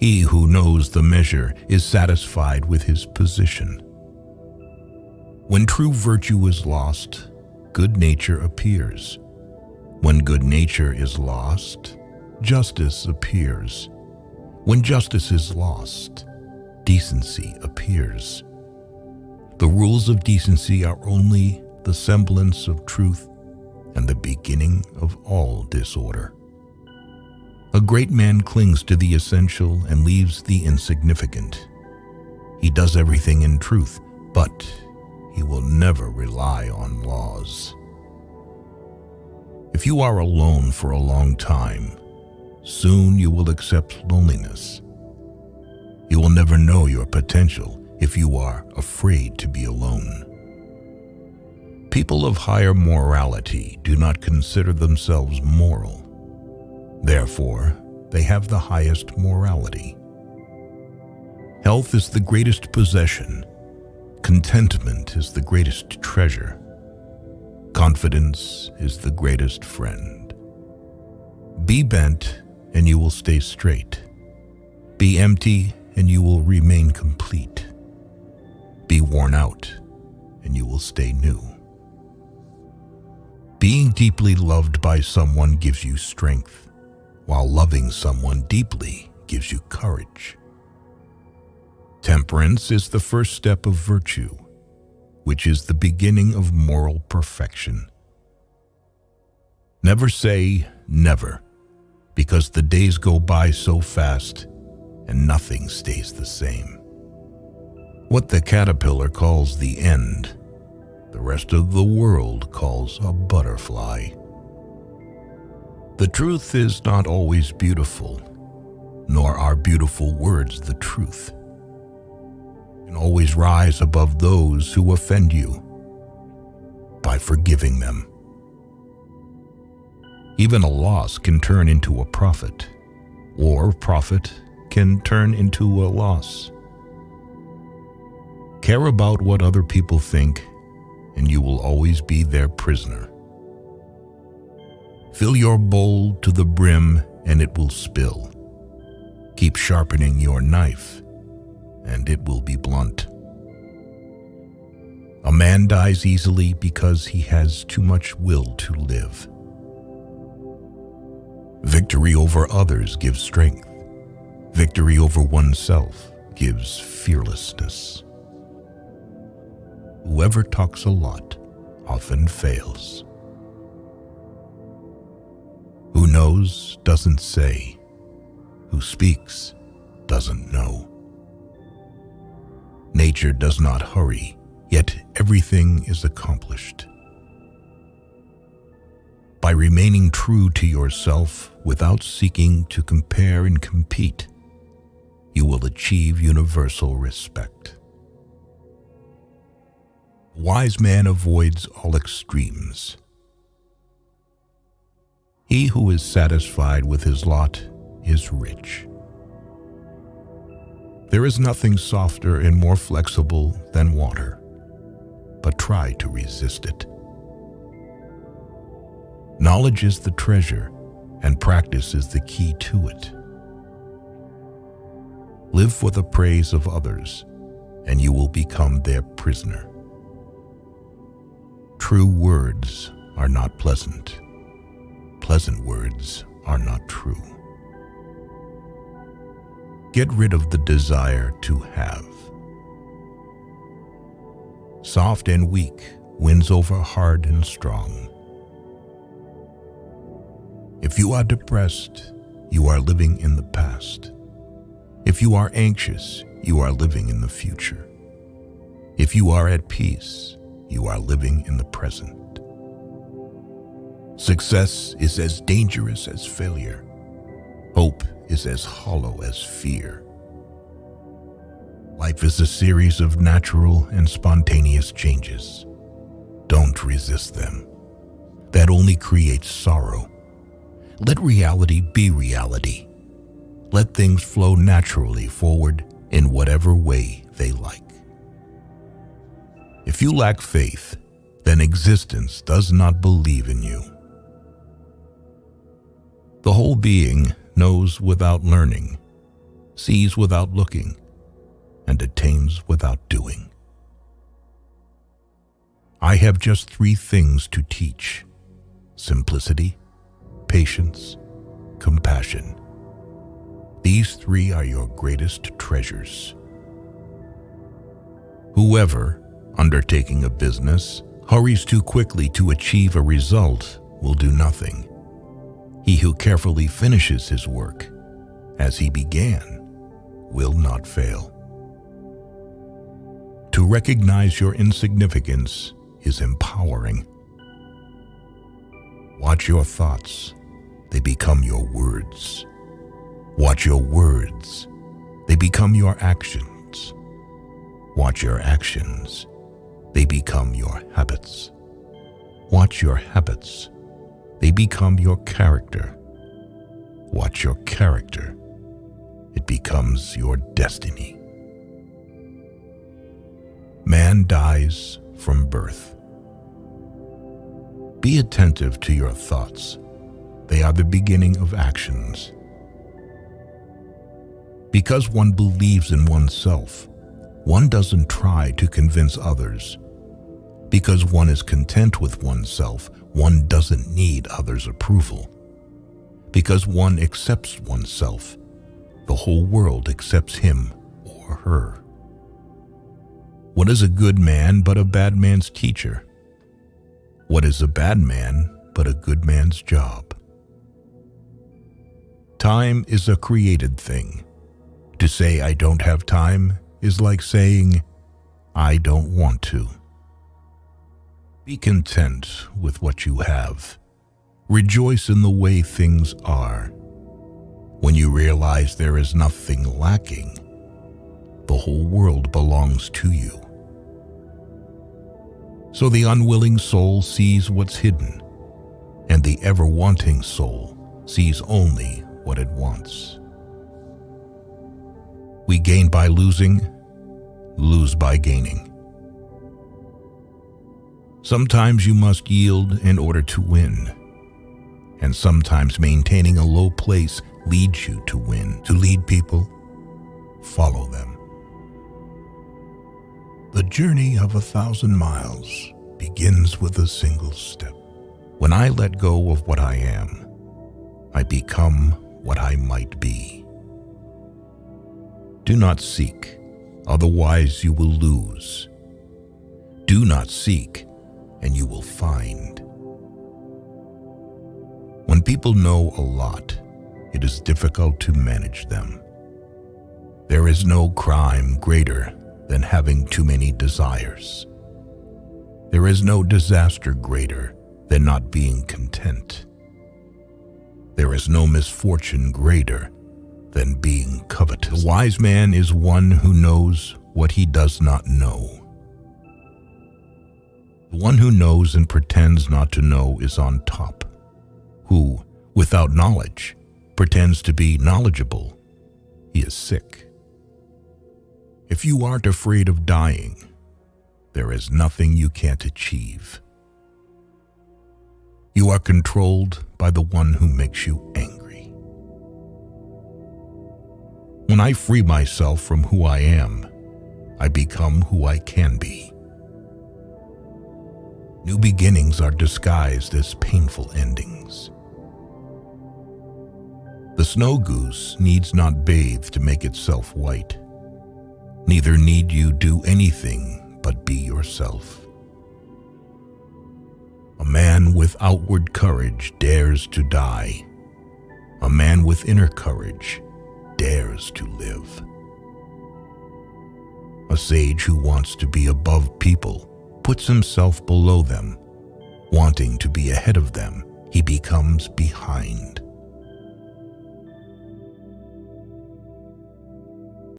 He who knows the measure is satisfied with his position. When true virtue is lost, good nature appears. When good nature is lost, justice appears. When justice is lost, decency appears. The rules of decency are only the semblance of truth and the beginning of all disorder. A great man clings to the essential and leaves the insignificant. He does everything in truth, but he will never rely on laws. If you are alone for a long time, soon you will accept loneliness. You will never know your potential if you are afraid to be alone. People of higher morality do not consider themselves moral. Therefore, they have the highest morality. Health is the greatest possession. Contentment is the greatest treasure. Confidence is the greatest friend. Be bent and you will stay straight. Be empty and you will remain complete. Be worn out and you will stay new. Being deeply loved by someone gives you strength, while loving someone deeply gives you courage. Temperance is the first step of virtue, which is the beginning of moral perfection. Never say never, because the days go by so fast and nothing stays the same. What the caterpillar calls the end, the rest of the world calls a butterfly. The truth is not always beautiful, nor are beautiful words the truth. You can always rise above those who offend you by forgiving them. Even a loss can turn into a profit, or profit can turn into a loss. Care about what other people think, and you will always be their prisoner. Fill your bowl to the brim, and it will spill. Keep sharpening your knife, and it will be blunt. A man dies easily because he has too much will to live. Victory over others gives strength. Victory over oneself gives fearlessness. Whoever talks a lot often fails. Who knows doesn't say. Who speaks doesn't know. Nature does not hurry, yet everything is accomplished. By remaining true to yourself without seeking to compare and compete, you will achieve universal respect. A wise man avoids all extremes. He who is satisfied with his lot is rich. There is nothing softer and more flexible than water, but try to resist it. Knowledge is the treasure, and practice is the key to it. Live for the praise of others, and you will become their prisoner. True words are not pleasant. Pleasant words are not true. Get rid of the desire to have. Soft and weak wins over hard and strong. If you are depressed, you are living in the past. If you are anxious, you are living in the future. If you are at peace, you are living in the present. Success is as dangerous as failure. Hope is as hollow as fear. Life is a series of natural and spontaneous changes. Don't resist them. That only creates sorrow. Let reality be reality. Let things flow naturally forward in whatever way they like. If you lack faith, then existence does not believe in you. The whole being knows without learning. sees without looking, and attains without doing. I have just 3 things to teach: simplicity, patience, compassion. These 3 are your greatest treasures. Whoever, undertaking a business, hurries too quickly to achieve a result will do nothing. He who carefully finishes his work, as he began, will not fail. To recognize your insignificance is empowering. Watch your thoughts, they become your words. Watch your words, they become your actions. Watch your actions, they become your habits. Watch your habits, they become your character. Watch your character, it becomes your destiny. Man dies from birth. Be attentive to your thoughts. They are the beginning of actions. Because one believes in oneself, one doesn't try to convince others. Because one is content with oneself, one doesn't need others' approval. Because one accepts oneself, the whole world accepts him or her. What is a good man but a bad man's teacher? What is a bad man but a good man's job? Time is a created thing. To say I don't have time is like saying I don't want to. Be content with what you have. Rejoice in the way things are. When you realize there is nothing lacking, the whole world belongs to you. So the unwilling soul sees what's hidden, and the ever-wanting soul sees only what it wants. We gain by losing, lose by gaining. Sometimes you must yield in order to win, and sometimes maintaining a low place leads you to win. To lead people, follow them. The journey of 1,000 miles begins with a single step. When I let go of what I am, I become what I might be. Do not seek, otherwise you will lose. Do not seek, and you will find. When people know a lot, it is difficult to manage them. There is no crime greater than having too many desires. There is no disaster greater than not being content. There is no misfortune greater than being covetous. The wise man is one who knows what he does not know. The one who knows and pretends not to know is on top. Who, without knowledge, pretends to be knowledgeable, he is sick. If you aren't afraid of dying, there is nothing you can't achieve. You are controlled by the one who makes you angry. When I free myself from who I am, I become who I can be. New beginnings are disguised as painful endings. The snow goose needs not bathe to make itself white. Neither need you do anything but be yourself. A man with outward courage dares to die. A man with inner courage dares to live. A sage who wants to be above people puts himself below them. Wanting to be ahead of them, he becomes behind.